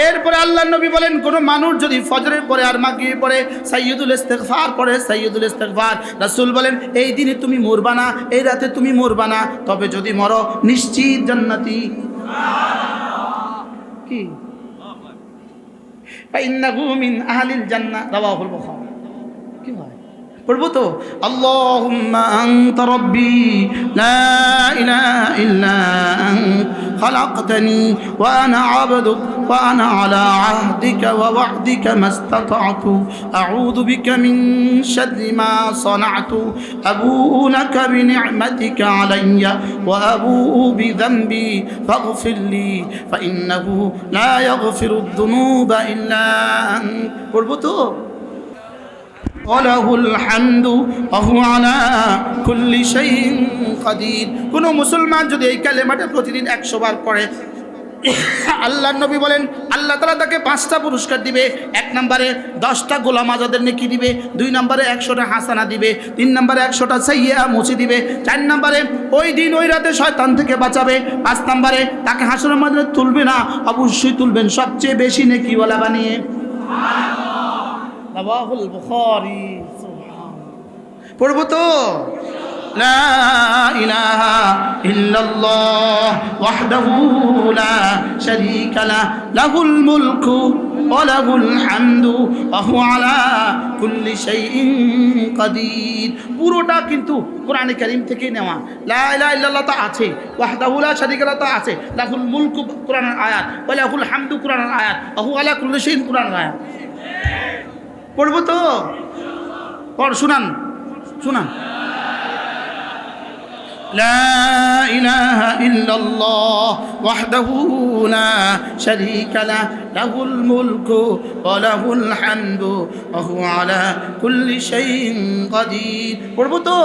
এরপরে আল্লাহর নবী বলেন, কোন মানুষ যদি ফজরের পরে আর মাগরিবের পরে সাইয়্যিদুল ইস্তিগফার পড়ে, সাইয়্যিদুল ইস্তিগফার, রাসূল বলেন এই দিনে তুমি মরবা না, এই রাতে তুমি মরবা না, তবে যদি মরো নিশ্চিত জান্নাতি। কি ফাইন্নাহু মিন আহলিল জান্নাহ, রাওয়াহুল বুখারী। কি হয় পড়বো তো, আল্লাহুম্মা আনতা রাব্বি লা ইলাহা ইল্লা আনতা খালাকতানি ওয়া আনা আবদুক ওয়া আনা আলা আহদিকা ওয়া ওয়া'দিকা মাসতাতা'তু আউযু বিকা মিন শাররি মা সানা'তু আবুউ লাকা বিনি'মাতিকা আলাইয়া ওয়া আবুউ বিযানবি ফাগফিরলি ফাইন্নাহু লা ইয়াগফিরুদ যুনুবা ইল্লা আনতা। পড়বো তো, ওয়ালাহুল হামদু ওয়া হুয়া আলা কুল্লি শাইইন কাদির। কোন মুসলমান যদি এই কালেমাটা প্রতিদিন 100 বার পড়ে, আল্লাহর নবী বলেন আল্লাহ তাআলা তাকে 5টা পুরস্কার দিবে। 1 নম্বরে 10টা গোলাম আজাদের নেকি দিবে, 2 নম্বরে 100টা হাসানা দিবে, 3 নম্বরে 100টা সাইয়্যা মুছে দিবে, 4 নম্বরে ওই দিন ওই রাতে শয়তান থেকে বাঁচাবে, 5 নম্বরে তাকে হাসরের ময়দানে তুলবে না, অবশ্যই তুলবেন সবচেয়ে বেশি নেকিওয়ালা বানিয়ে। রাওয়াহুল বুখারী। সুবহানাল্লাহ। পড়বো তো, লা ইলাহা ইল্লাল্লাহ ওয়াহদাহু লা শারীকা লাহু লাহুল মুলকু ওয়া লাহুল হামদু ওয়া হুয়া আলা কুল্লি শাইইন কাদির। পুরোটা কিন্তু কোরআনে কারীম থেকে নেওয়া। লা ইলাহা ইল্লাল্লাহ তো আছে, ওয়াহদাহু লা শারীকা লাহু তো আছে, লাহুল মুলকু কোরআনের আয়াত, ওয়া লাহুল হামদু কোরআনের আয়াত, ওয়া হুয়া আলা কুল্লি শাইইন কোরআনের আয়াত। পড়বো তো, পড়, শুনান শুনান। লা ইলাহা ইল্লাল্লাহ ওয়াহদাহু লা শারীকা লাহু লাহুল মুলকু ওয়া লাহুল হামদু ওয়া হুয়া আলা কুল্লি শাইইন কাদির। পড়বো তো।